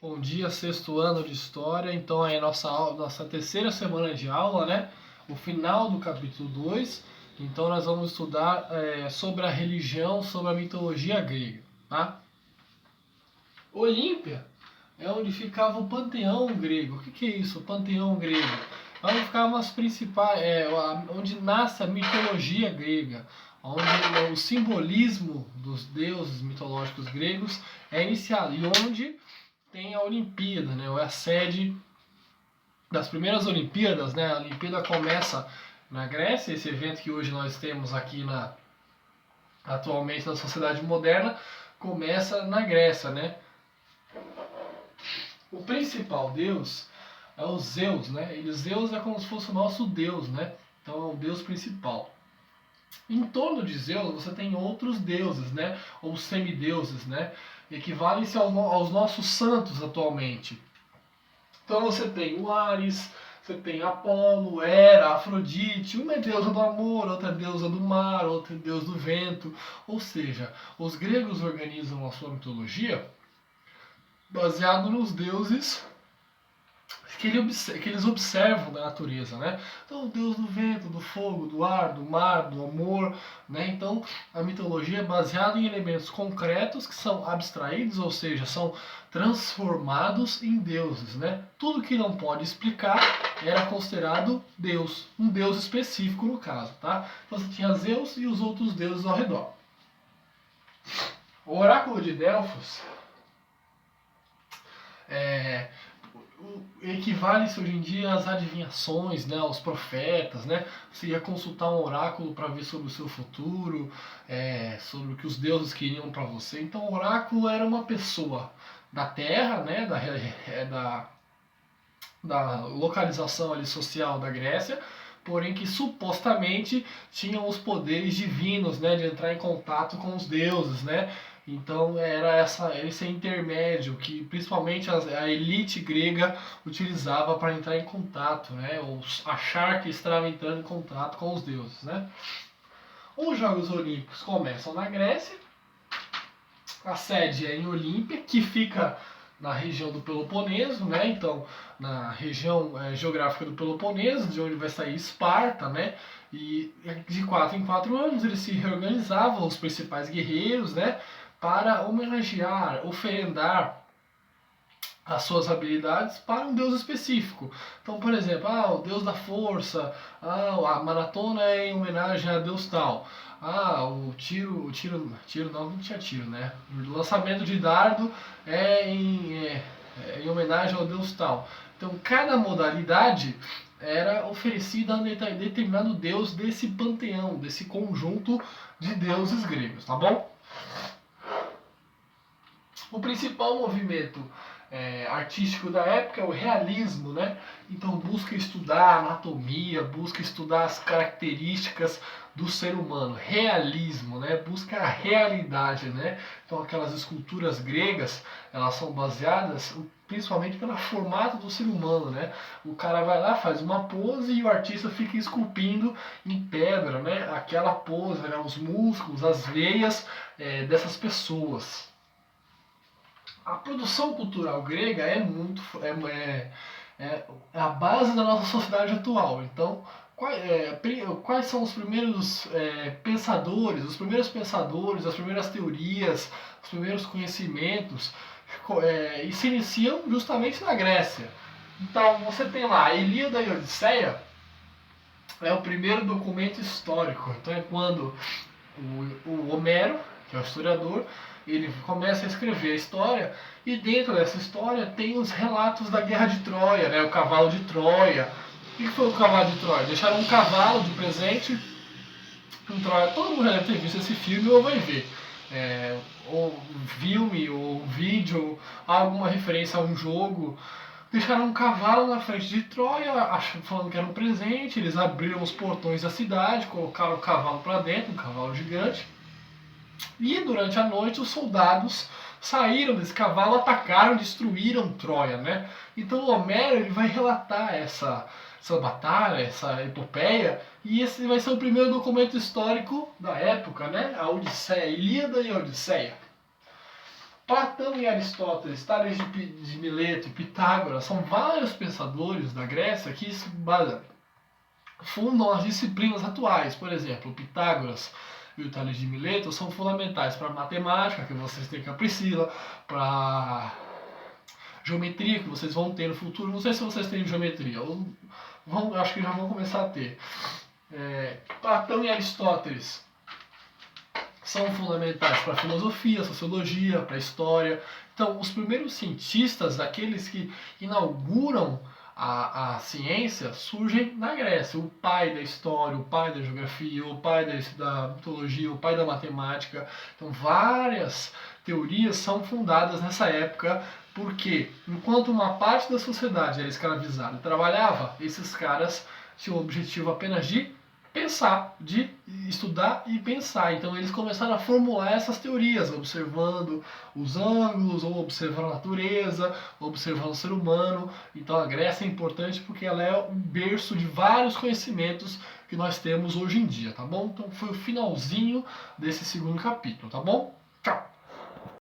Bom dia, sexto ano de História. Então é a nossa terceira semana de aula, né? O final do capítulo 2. Então nós vamos estudar sobre a religião, sobre a mitologia grega, tá? Olímpia é onde ficava o panteão grego. O que é isso, o panteão grego? É onde ficavam as principais, onde nasce a mitologia grega, onde o simbolismo dos deuses mitológicos gregos é iniciado e onde tem a Olimpíada, né? É a sede das primeiras Olimpíadas, né? A Olimpíada começa na Grécia, esse evento que hoje nós temos aqui atualmente na sociedade moderna, começa na Grécia, né? O principal deus é o Zeus, né? E Zeus é como se fosse o nosso deus, né? Então é o deus principal. Em torno de Zeus você tem outros deuses, né? Ou semideuses, né? Equivalem-se aos nossos santos atualmente. Então você tem o Ares, você tem Apolo, Hera, Afrodite, uma é deusa do amor, outra é deusa do mar, outra é deusa do vento. Ou seja, os gregos organizam a sua mitologia baseado nos deuses que eles observam da natureza, né? Então, o deus do vento, do fogo, do ar, do mar, do amor, né? Então, a mitologia é baseada em elementos concretos que são abstraídos, ou seja, são transformados em deuses, né? Tudo que não pode explicar era considerado Deus, um deus específico no caso, tá? Então, você tinha Zeus e os outros deuses ao redor. O oráculo de Delfos equivale-se hoje em dia às adivinhações, né, aos profetas, né? Você ia consultar um oráculo para ver sobre o seu futuro, sobre o que os deuses queriam para você. Então, o oráculo era uma pessoa da Terra, né, da localização ali social da Grécia, porém que supostamente tinham os poderes divinos, né, de entrar em contato com os deuses, né? Então era esse intermédio que principalmente a elite grega utilizava para entrar em contato, né, ou achar que estava entrando em contato com os deuses, né? Os Jogos Olímpicos começam na Grécia, a sede é em Olímpia, que fica na região do Peloponeso, né? Então, na região geográfica do Peloponeso, de onde vai sair Esparta, né? E de 4 em 4 anos eles se reorganizavam, os principais guerreiros, né? Para homenagear, oferendar as suas habilidades para um deus específico. Então, por exemplo, o deus da força, a maratona é em homenagem a deus tal. O tiro não tinha tiro, né? O lançamento de dardo é em homenagem ao deus tal. Então, cada modalidade era oferecida a um determinado deus desse panteão, desse conjunto de deuses gregos, tá bom? O principal movimento artístico da época é o realismo, né? Então busca estudar a anatomia, busca estudar as características do ser humano, realismo, né? Busca a realidade, né? Então aquelas esculturas gregas, elas são baseadas principalmente pelo formato do ser humano, né? O cara vai lá, faz uma pose e o artista fica esculpindo em pedra, né? Aquela pose, né? Os músculos, as veias dessas pessoas. A produção cultural grega é a base da nossa sociedade atual. Então, quais são os primeiros pensadores, as primeiras teorias, os primeiros conhecimentos e se iniciam justamente na Grécia. Então, você tem lá a Ilíada e a Odisseia, é o primeiro documento histórico. Então é quando o Homero, que é o historiador, ele começa a escrever a história e dentro dessa história tem os relatos da Guerra de Troia, né? O cavalo de Troia. O que foi o cavalo de Troia? Deixaram um cavalo de presente em Troia. Todo mundo já deve ter visto esse filme ou vai ver. Ou filme, ou vídeo, alguma referência a um jogo. Deixaram um cavalo na frente de Troia, falando que era um presente. Eles abriram os portões da cidade, colocaram o cavalo para dentro, um cavalo gigante. E durante a noite os soldados saíram desse cavalo, atacaram, destruíram Troia, né? Então o Homero ele vai relatar essa batalha, essa epopeia, e esse vai ser o primeiro documento histórico da época, né? A Odisseia, a Ilíada e a Odisseia. Platão e Aristóteles, Tales de Mileto e Pitágoras são vários pensadores da Grécia que fundam as disciplinas atuais. Por exemplo, Pitágoras e o Tales de Mileto são fundamentais para matemática, que vocês têm com a Priscila, para geometria, que vocês vão ter no futuro. Não sei se vocês têm geometria, acho que já vão começar a ter. Platão e Aristóteles são fundamentais para a filosofia, sociologia, para a história. Então, os primeiros cientistas, aqueles que inauguram a ciência, surgem na Grécia. O pai da história, o pai da geografia, o pai da mitologia, o pai da matemática. Então, várias teorias são fundadas nessa época, porque enquanto uma parte da sociedade era escravizada e trabalhava, esses caras tinham o objetivo apenas de pensar, de estudar e pensar. Então eles começaram a formular essas teorias, observando os ângulos, ou observando a natureza, observando o ser humano. Então a Grécia é importante porque ela é um berço de vários conhecimentos que nós temos hoje em dia, tá bom? Então foi o finalzinho desse segundo capítulo, tá bom? Tchau!